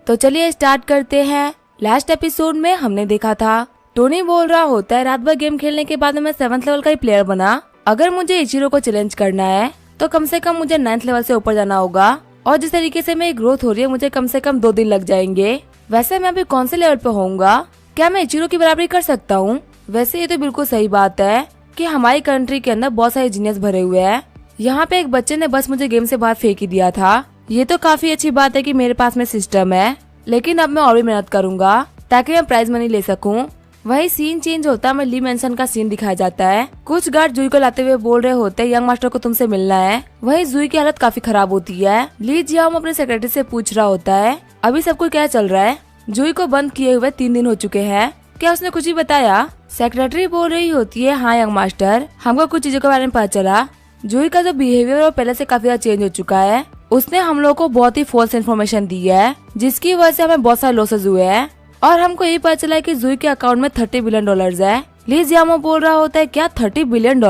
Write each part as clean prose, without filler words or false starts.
तो चलिए स्टार्ट करते हैं। लास्ट एपिसोड में हमने देखा था टोनी बोल रहा होता है रात भर गेम खेलने के बाद मैं 7th लेवल का ही प्लेयर बना। अगर मुझे इचिरो को चैलेंज करना है तो कम से कम मुझे 9th लेवल से ऊपर जाना होगा, और जिस तरीके से मेरी ग्रोथ हो रही है मुझे कम से कम 2 दिन लग जाएंगे। वैसे मैं अभी कौन से लेवल पे होऊंगा? क्या मैं इचिरो की बराबरी कर सकता हूँ? वैसे ये तो बिल्कुल सही बात है कि हमारी कंट्री के अंदर बहुत सारे जीनियस भरे हुए हैं। यहाँ पे एक बच्चे ने बस मुझे गेम से बाहर फेंक ही दिया था। ये तो काफी अच्छी बात है कि मेरे पास में सिस्टम है, लेकिन अब मैं और भी मेहनत करूंगा ताकि मैं प्राइज मनी ले सकूं। वही सीन चेंज होता है, मैं ली मेंशन का सीन दिखाया जाता है। कुछ गार्ड जुई को लाते हुए बोल रहे होते हैं यंग मास्टर को तुमसे मिलना है। वही जुई की हालत काफी खराब होती है। ली जियाओ अपने सेक्रेटरी से पूछ रहा होता है अभी सब कुछ क्या चल रहा है। जुई को बंद किए हुए 3 दिन हो चुके हैं, क्या उसने कुछ ही बताया? सेक्रेटरी बोल रही होती है हाँ यंग मास्टर, हमको कुछ चीजों के बारे में पता चला। जुई का जो बिहेवियर वो पहले से काफी ज्यादा चेंज हो चुका है। उसने हम लोगों को बहुत ही फॉल्स इन्फॉर्मेशन दी है, जिसकी वजह से हमें बहुत सारे लॉसेज हुए हैं। और हमको ये पता चला है कि जुई के अकाउंट में $30 बिलियन है। ली जियाओ बोल रहा होता है क्या $30 बिलियन?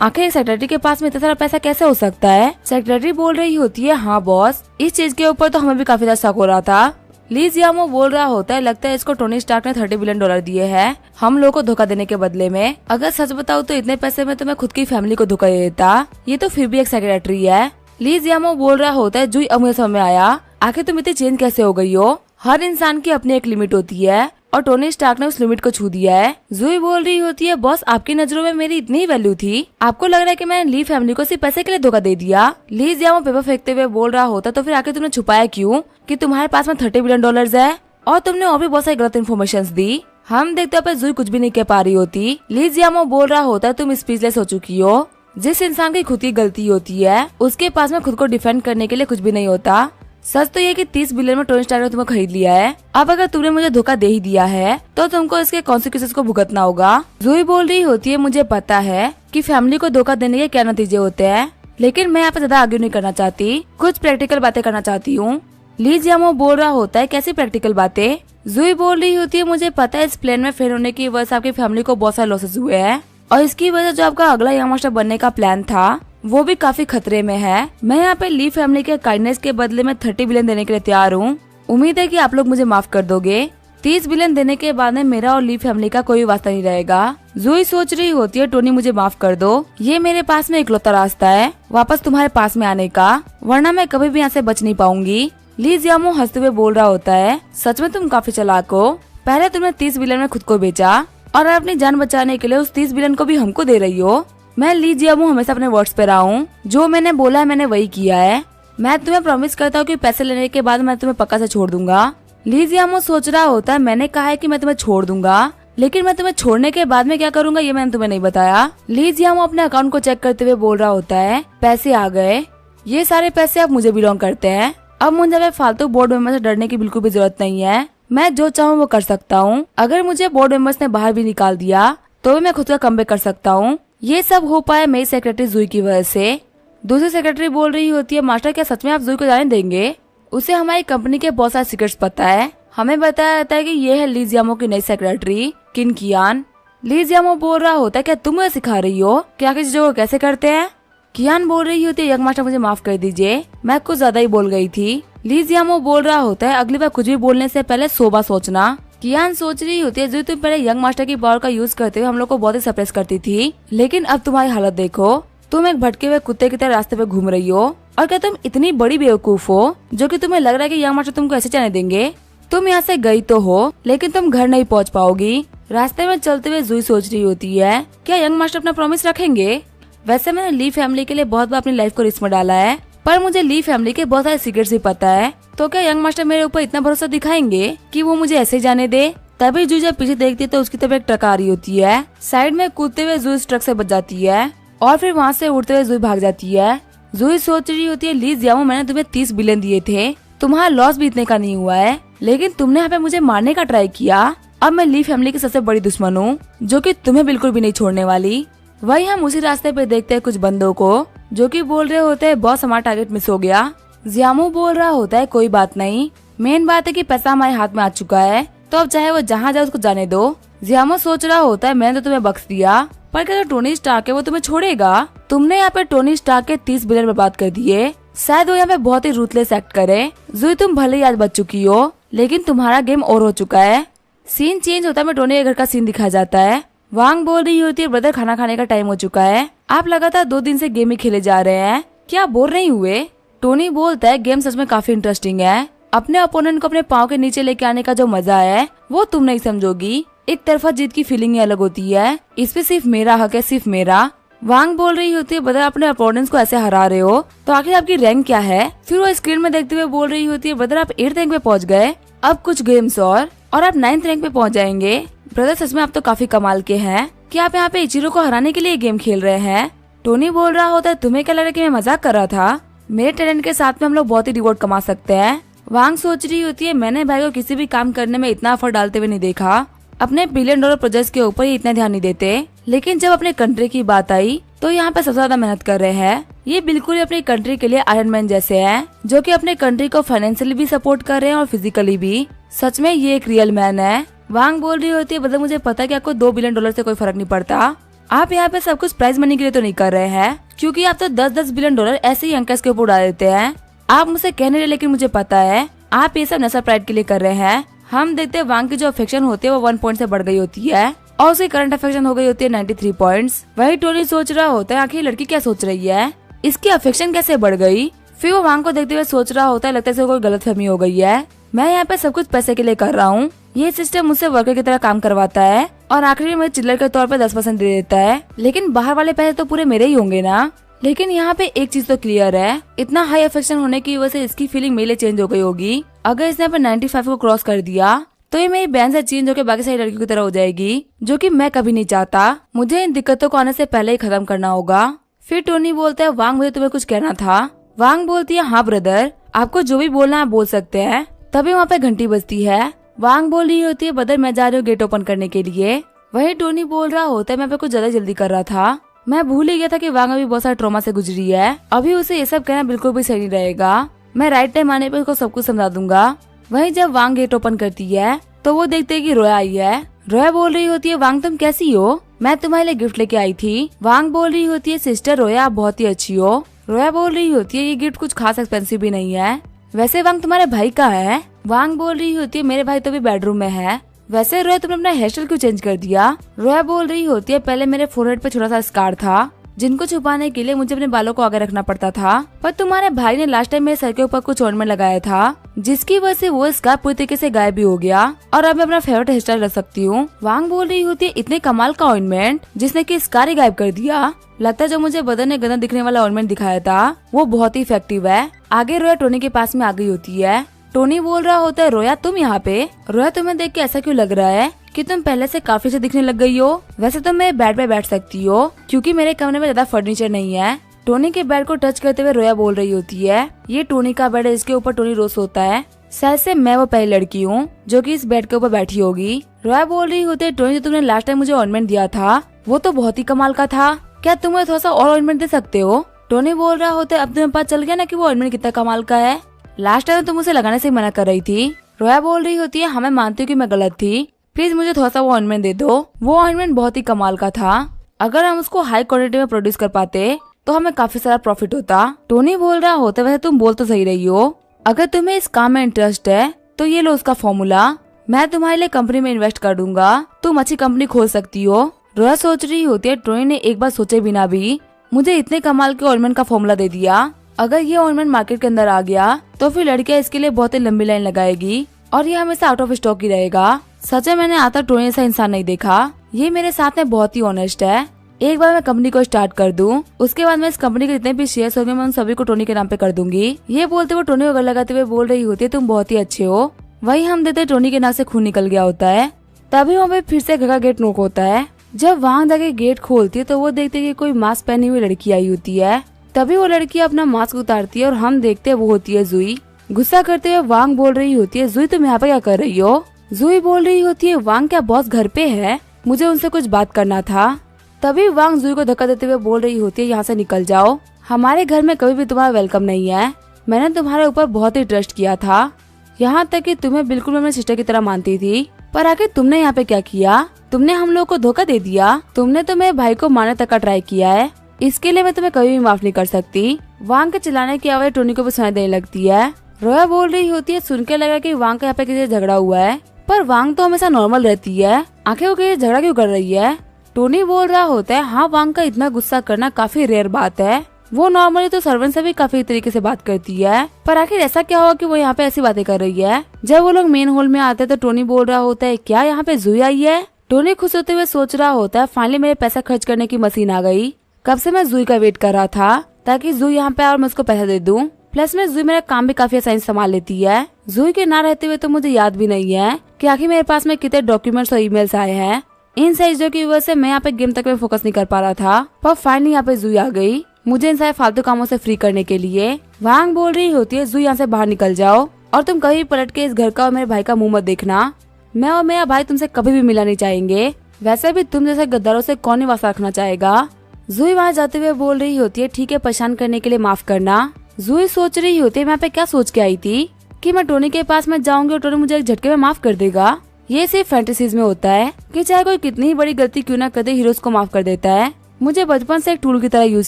आखिर एक सेक्रेटरी के पास में इतना सारा पैसा कैसे हो सकता है? सेक्रेटरी बोल रही होती है हाँ बॉस, इस चीज के ऊपर तो हमें भी काफी ज्यादा शक हो रहा था। ली जियाओ बोल रहा होता है लगता है इसको टोनी स्टार्क ने $30 बिलियन दिए हैं हम लोग को धोखा देने के बदले में। अगर सच बताऊँ तो इतने पैसे में तो मैं खुद की फैमिली को धोखा दे देता। ये तो फिर भी एक सेक्रेटरी है। ली जियाओ बोल रहा होता है जुई अब मुझे समझ में आया, आखिर तुम इतनी चेंज कैसे हो गई हो? हर इंसान की अपनी एक लिमिट होती है और टोनी स्टार्क ने उस लिमिट को छू दिया है। जुई बोल रही होती है बॉस आपकी नजरों में मेरी इतनी ही वैल्यू थी? आपको लग रहा है कि मैंने ली फैमिली को सिर्फ पैसे के लिए धोखा दे दिया? ली जियाओ पेपर फेंकते हुए बोल रहा होता तो फिर आखिर तुमने छुपाया क्यों कि तुम्हारे पास में $30 बिलियन है? और तुमने और भी बहुत सारी गलत इन्फॉर्मेशन दी। हम देखते पे जुई कुछ भी नहीं कह पा रही होती। ली जियाओ बोल रहा होता है तुम स्पीचलेस हो चुकी हो। जिस इंसान की खुद की गलती होती है उसके पास में खुद को डिफेंड करने के लिए कुछ भी नहीं होता। सच तो ये कि 30 बिलियन में टोनी स्टार्क ने तुम्हें खरीद लिया है। अब अगर तुमने मुझे धोखा दे ही दिया है तो तुमको इसके कॉन्सिक्वेंसेस को भुगतना होगा। जुई बोल रही होती है मुझे पता है कि फैमिली को धोखा देने के क्या नतीजे होते हैं, लेकिन मैं यहाँ पे ज्यादा आगे नहीं करना चाहती, कुछ प्रैक्टिकल बातें करना चाहती हूँ। ली जियाओ बोल रहा होता है कैसी प्रैक्टिकल बातें? जुई बोल रही होती है मुझे पता है इस प्लेन में फेल होने की वजह से आपकी फैमिली को बहुत सारे लॉसेस हुए हैं, और इसकी वजह जो आपका अगला यंग मास्टर बनने का प्लान था वो भी काफी खतरे में है। मैं यहाँ पे ली फैमिली के काइंडनेस के बदले में $30 बिलियन देने के लिए तैयार हूँ। उम्मीद है कि आप लोग मुझे माफ कर दोगे। 30 बिलियन देने के बाद में मेरा और ली फैमिली का कोई वास्ता नहीं रहेगा। जुई सोच रही होती है टोनी मुझे माफ कर दो, ये मेरे पास में इकलौता रास्ता है वापस तुम्हारे पास में आने का, वरना मैं कभी भी यहाँ से बच नहीं पाऊंगी। ली जियाओ हंसते हुए बोल रहा होता है सच में तुम काफी चालाक हो। पहले तुमने 30 बिलियन में खुद को बेचा और अपनी जान बचाने के लिए उस 30 बिलियन को भी हमको दे रही हो। मैं ली जियाओ हमेशा अपने वर्ड्स पे रहा हूँ, जो मैंने बोला है मैंने वही किया है। मैं तुम्हें प्रॉमिस करता हूँ कि पैसे लेने के बाद मैं तुम्हें पक्का से छोड़ दूंगा। ली जियाओ सोच रहा होता है मैंने कहा है कि मैं तुम्हें छोड़ दूंगा, लेकिन मैं तुम्हें छोड़ने के बाद में क्या करूंगा ये मैंने तुम्हें नहीं बताया। ली जियाओ अपने अकाउंट को चेक करते हुए बोल रहा होता है पैसे आ गए, ये सारे पैसे अब मुझे बिलोंग करते हैं। अब मुझे फालतू बोर्ड मेंबर से डरने की बिल्कुल भी जरूरत नहीं है। मैं जो चाहूँ वो कर सकता हूँ। अगर मुझे बोर्ड मेंबर्स ने बाहर भी निकाल दिया तो भी मैं खुद का कमबैक कर सकता हूँ। ये सब हो पाया मेरी सेक्रेटरी जुई की वजह से। दूसरी सेक्रेटरी बोल रही होती है मास्टर क्या सच में आप जुई को जाने देंगे? उसे हमारी कंपनी के बहुत सारे सीक्रेट्स पता है। हमें बताया जाता है कि ये है ली जियाओ की नई सेक्रेटरी किन कियान। ली जियाओ बोल रहा होता है क्या तुम मुझे सिखा रही हो क्या किसी चीजों को कैसे करते हैं? कियान बोल रही होती है यंग मास्टर मुझे माफ कर दीजिए, मैं कुछ ज्यादा ही बोल गई थी। ली जियाओ बोल रहा होता है अगली बार कुछ भी बोलने से पहले 100 बार सोचना। कियान सोच रही होती है जो तुम पहले यंग मास्टर की पावर का यूज करते हुए हम लोग को बहुत ही सप्रेस करती थी, लेकिन अब तुम्हारी हालत देखो, तुम एक भटके हुए कुत्ते की तरह रास्ते पे घूम रही हो। और क्या तुम इतनी बड़ी बेवकूफ हो जो कि तुम्हें लग रहा है कि यंग मास्टर तुमको ऐसे जाने देंगे? तुम यहाँ से गई तो हो लेकिन तुम घर नहीं पहुँच पाओगी। रास्ते में चलते हुए जुई सोच रही होती है क्या यंग मास्टर अपना प्रॉमिस रखेंगे? वैसे मैंने ली फैमिली के लिए बहुत बार अपनी लाइफ को रिस्क में डाला है, पर मुझे ली फैमिली के बहुत सारे सीक्रेट्स भी पता है। तो क्या यंग मास्टर मेरे ऊपर इतना भरोसा दिखाएंगे कि वो मुझे ऐसे जाने दे? तभी जुई जब पीछे देखती है तो उसकी तरफ एक ट्रक आ रही होती है। साइड में कूदते हुए जुई ट्रक से बच जाती है और फिर वहाँ से उड़ते हुए जुई भाग जाती है। जुई सोच रही होती है ली जियाओ मैंने तुम्हें 30 बिलियन दिए थे, तुम्हारा लॉस भी इतने का नहीं हुआ है, लेकिन तुमने यहाँ पे मुझे मारने का ट्राई किया। अब मैं ली फैमिली की सबसे बड़ी दुश्मन हूँ जो कि तुम्हें बिल्कुल भी नहीं छोड़ने वाली। वही हम उसी रास्ते पे देखते हैं कुछ बंदों को जो कि बोल रहे होते हैं बॉस हमारा टारगेट मिस हो गया। जियाओ बोल रहा होता है कोई बात नहीं, मेन बात है कि पैसा हमारे हाथ में आ चुका है, तो अब चाहे वो जहाँ जाए उसको जाने दो। जियाओ सोच रहा होता है मैंने तो तुम्हें बख्श दिया, पर क्या जो टोनी स्टार्क है वो तुम्हें छोड़ेगा? तुमने यहाँ पे टोनी स्टार्क के 30 बिलियन बर्बाद कर दिए, शायद वो यहाँ पे बहुत ही रूथलेस एक्ट करे। जुई तुम भले ही आज बच चुकी हो, लेकिन तुम्हारा गेम और हो चुका है। सीन चेंज होता है, मैं टोनी के घर का सीन दिखाया जाता है। वांग बोल रही होती है ब्रदर खाना खाने का टाइम हो चुका है, आप लगातार 2 दिन से गेम ही खेले जा रहे हैं, क्या आप बोर नहीं हुए? टोनी बोलता है गेम सच में काफी इंटरेस्टिंग है, अपने अपोनेंट को अपने पाँव के नीचे लेके आने का जो मजा है वो तुम नहीं समझोगी। एक तरफा जीत की फीलिंग ही अलग होती है, इसपे सिर्फ मेरा हक है, सिर्फ मेरा। वांग बोल रही होती है ब्रदर अपने अपोनेंट्स को ऐसे हरा रहे हो तो आखिर आपकी रैंक क्या है? फिर वो स्क्रीन में देखते हुए बोल रही होती है ब्रदर आप 8th रैंक पे पहुंच गए, अब कुछ गेम्स और आप 9th रैंक पे पहुंच जाएंगे। ब्रदर सच में आप तो काफी कमाल के हैं कि आप यहाँ पे इचिरो को हराने के लिए गेम खेल रहे हैं। टोनी बोल रहा होता है तुम्हें क्या लग रहा है कि मैं मजाक कर रहा था? मेरे टैलेंट के साथ में हम लोग बहुत ही रिवॉर्ड कमा सकते हैं। वांग सोच रही होती है मैंने भाई को किसी भी काम करने में इतना एफर्ट डालते हुए नहीं देखा, अपने $1 बिलियन प्रोजेक्ट के ऊपर ही इतना ध्यान नहीं देते, लेकिन जब अपने कंट्री की बात आई तो यहाँ पे सबसे ज्यादा मेहनत कर रहे हैं। ये बिल्कुल ही अपनी कंट्री के लिए आयरन मैन जैसे हैं, जो कि अपने कंट्री को फाइनेंशियली भी सपोर्ट कर रहे हैं और फिजिकली भी। सच में ये एक रियल मैन है। वांग बोल रही होती है मतलब मुझे पता है कि आपको $2 बिलियन से कोई फर्क नहीं पड़ता, आप यहाँ पे सब कुछ प्राइज मनी के लिए तो नहीं कर रहे हैं, क्योंकि आप तो $10 बिलियन ऐसे ही अंकस के ऊपर उड़ा देते हैं। आप मुझसे कह नहीं रहे लेकिन मुझे पता है आप ये सब नशा प्राइड के लिए कर रहे हैं। हम देखते हैं वांग की जो अफेक्शन होती है वो 1 पॉइंट से बढ़ गई होती है और उसकी करंट अफेक्शन हो गई होती है 93 पॉइंट्स। वही टोनी सोच रहा होता है आखिर लड़की क्या सोच रही है, इसकी अफेक्शन कैसे बढ़ गई। फिर वो वांग को देखते हुए सोच रहा होता है लगता है कोई गलतफहमी हो गई है, मैं यहाँ पे सब कुछ पैसे के लिए कर रहा हूँ, ये सिस्टम मुझसे वर्कर की तरह काम करवाता है और आखिर में मुझे चिल्लर के तौर पे 10% दे देता है, लेकिन बाहर वाले पैसे तो पूरे मेरे ही होंगे ना। लेकिन यहाँ पे एक चीज तो क्लियर है, इतना हाई अफेक्शन होने की वजह से इसकी फीलिंग मेरे लिए चेंज हो गई होगी। अगर इसने 95 को क्रॉस कर दिया तो ये मेरी बहन से चेंज होकर बाकी सारी लड़कियों की तरह हो जाएगी, जो कि मैं कभी नहीं चाहता। मुझे इन दिक्कतों को आने से पहले ही खत्म करना होगा। फिर टोनी बोलता है वांग मुझे तुम्हें कुछ कहना था। वांग बोलती है हाँ ब्रदर, आपको जो भी बोलना है बोल सकते हैं। तभी वहाँ पे घंटी बजती है। वांग बोल रही होती है ब्रदर मैं जा रही हूँ गेट ओपन करने के लिए। वही टोनी बोल रहा होता है मैं पे कुछ ज्यादा जल्दी कर रहा था, मैं भूल ही गया था कि वांग अभी बहुत सारा ट्रॉमा से गुजरी है, अभी उसे ये सब कहना बिल्कुल भी सही नहीं रहेगा, मैं राइट टाइम आने पे उसको सब कुछ समझा दूंगा। वहीं जब वांग गेट ओपन करती है तो वो देखते हैं कि रोया आई है। रोया बोल रही होती है वांग तुम कैसी हो, मैं तुम्हारे लिए गिफ्ट लेके आई थी। वांग बोल रही होती है सिस्टर रोया आप बहुत ही अच्छी हो। रोया बोल रही होती है ये गिफ्ट कुछ खास एक्सपेंसिव भी नहीं है, वैसे वांग तुम्हारे भाई का है। वांग बोल रही होती है मेरे भाई तो भी बेडरूम में है। वैसे रोया तुमने अपना हेयर स्टाइल क्यों चेंज कर दिया? रोया बोल रही होती है पहले मेरे फोरहेड पे छोटा सा स्कार था, जिनको छुपाने के लिए मुझे अपने बालों को आगे रखना पड़ता था, पर तुम्हारे भाई ने लास्ट टाइम मेरे सर के ऊपर कुछ ऑर्नामेंट लगाया था, जिसकी वजह से वो स्कार पूरी तरीके से गायब भी हो गया और अब मैं अपना फेवरेट हेयर स्टाइल रख सकती हूँ। वांग बोल रही होती है इतने कमाल का ऑर्नामेंट जिसने कि स्कार ही गायब कर दिया, लगता है जो मुझे बदन ने गंदा दिखने वाला ऑर्नामेंट दिखाया था वो बहुत ही इफेक्टिव है। आगे रोया टोनी के पास में आ गई होती है। टोनी बोल रहा होता है रोया तुम यहाँ पे? रोया तुम्हें देख के ऐसा क्यों लग रहा है कि तुम पहले से काफी से दिखने लग गई हो? वैसे तुम मेरे बेड पे बैठ सकती हो क्योंकि मेरे कमरे में ज्यादा फर्नीचर नहीं है। टोनी के बेड को टच करते हुए रोया बोल रही होती है ये टोनी का बेड है, इसके ऊपर टोनी रोज सोता है, शायद से मैं वो पहली लड़की हूँ जो कि इस बेड के ऊपर बैठी होगी। रोया बोल रही होती है टोनी जो तुमने लास्ट टाइम मुझे ऑर्नामेंट दिया था वो तो बहुत ही कमाल का था, क्या तुम मुझे थोड़ा सा और ऑर्नामेंट दे सकते हो? टोनी बोल रहा होता है अब तुम्हें पता चल गया ना कि वो ऑर्नामेंट कितना कमाल का है, लास्ट टाइम तुम उसे लगाने से मना कर रही थी। रोया बोल रही होती है हाँ मैं मानती हूँ कि मैं गलत थी, प्लीज मुझे थोड़ा सा वो ऑर्नामेंट दे दो, वो ऑर्नामेंट बहुत ही कमाल का था, अगर हम उसको हाई क्वालिटी में प्रोड्यूस कर पाते तो हमें काफी सारा प्रॉफिट होता। टोनी बोल रहा होता वैसे तुम बोल तो सही रही हो, अगर तुम्हें इस काम में इंटरेस्ट है तो ये लो उसका फॉर्मूला, मैं तुम्हारे लिए कंपनी में इन्वेस्ट कर दूंगा, तुम अच्छी कंपनी खोल सकती हो। रोया सोच रही होती है टोनी ने एक बार सोचे बिना भी मुझे इतने कमाल के ऑर्नामेंट का फॉर्मूला दे दिया, अगर ये ऑर्नामेंट मार्केट के अंदर आ गया तो फिर लड़कियां इसके लिए बहुत ही लंबी लाइन लगाएगी और ये हमेशा आउट ऑफ स्टॉक ही रहेगा। सच में मैंने आता टोनी ऐसा इंसान नहीं देखा, ये मेरे साथ में बहुत ही ऑनेस्ट है, एक बार मैं कंपनी को स्टार्ट कर दूं उसके बाद मैं इस कंपनी के जितने भी शेयर्स होंगे मैं उन सभी को टोनी के नाम पे कर दूंगी। ये बोलते हुए टोनी को गले लगाते हुए बोल रही होती है तुम बहुत ही अच्छे हो। वही हम देते टोनी के नाक से खून निकल गया होता है। तभी वहाँ पे फिर से घर का गेट नॉक होता है। जब वहाँ जाके गेट खोलती है तो वो देखते है कि कोई मास्क पहनी हुई लड़की आई होती है। तभी वो लड़की अपना मास्क उतारती है और हम देखते हैं वो होती है जुई। गुस्सा करते हुए वांग बोल रही होती है जुई तुम यहाँ पे क्या कर रही हो? जुई बोल रही होती है वांग क्या बॉस घर पे है, मुझे उनसे कुछ बात करना था। तभी वांग जुई को धक्का देते हुए बोल रही होती है यहाँ से निकल जाओ, हमारे घर में कभी भी तुम्हारा वेलकम नहीं है, मैंने तुम्हारे ऊपर बहुत ही ट्रस्ट किया था, यहाँ तक कि तुम्हें बिल्कुल मैं अपनी सिस्टर की तरह मानती थी, पर आखिर तुमने यहाँ पे क्या किया? तुमने हम लोग को धोखा दे दिया, तुमने तो मेरे भाई को मारने तक का ट्राई किया है, इसके लिए मैं तुम्हें कभी भी माफ नहीं कर सकती। वांग के चिल्लाने की आवाज टोनी को भी सुनाई देने लगती है। रोया बोल रही होती है, सुनकर लगा कि वांग का यहाँ पे किसी से झगड़ा हुआ है, पर वांग तो हमेशा नॉर्मल रहती है, आखिर वो किसी झगड़ा क्यों कर रही है। टोनी बोल रहा होता है, हाँ वांग का इतना गुस्सा करना काफी रेयर बात है, वो नॉर्मली तो सर्वेंट से भी काफी तरीके से बात करती है, पर आखिर ऐसा क्या हुआ कि वो यहाँ पे ऐसी बातें कर रही है। जब वो लोग मेन हॉल में आते हैं तो टोनी बोल रहा होता है, क्या यहाँ पे जूही आई है। टोनी खुश होते हुए सोच रहा होता है, फाइनली मेरे पैसा खर्च करने की मशीन आ गई, कब से मैं जूही का वेट कर रहा था ताकि जूही यहाँ पे और मैं उसको पैसा दे दूं। प्लस में जूही मेरा काम भी काफी आसानी से संभाल लेती है। जूही के ना रहते हुए तो मुझे याद भी नहीं है कि आखिर मेरे पास में कितने डॉक्यूमेंट्स और ईमेल्स आए हैं। इन सारी चीजों की वजह से मैं यहाँ पे गेम तक में फोकस नहीं कर पा रहा था, पर फाइनली यहाँ पे जूही आ गई मुझे इन सारे फालतू कामों से फ्री करने के लिए। वांग बोल रही होती है, जूही यहाँ से बाहर निकल जाओ और तुम कभी पलट के इस घर का और मेरे भाई का मुंह मत देखना, मैं और मेरा भाई तुमसे कभी भी मिला नहीं चाहेंगे, वैसे भी तुम जैसे गद्दारों से कौन ही वास्ता रखना चाहेगा। जूही वहाँ जाते हुए बोल रही होती है, ठीक है परेशान करने के लिए माफ करना। जूही सोच रही होती है, मैं पे क्या सोच के आई थी कि मैं टोनी के पास में जाऊंगी और टोनी मुझे एक झटके में माफ कर देगा। ये सिर्फ फैंटेसीज में होता है कि चाहे कोई कितनी ही बड़ी गलती क्यों ना कर दे, हीरोज को माफ कर देता है। मुझे बचपन से एक टूल की तरह यूज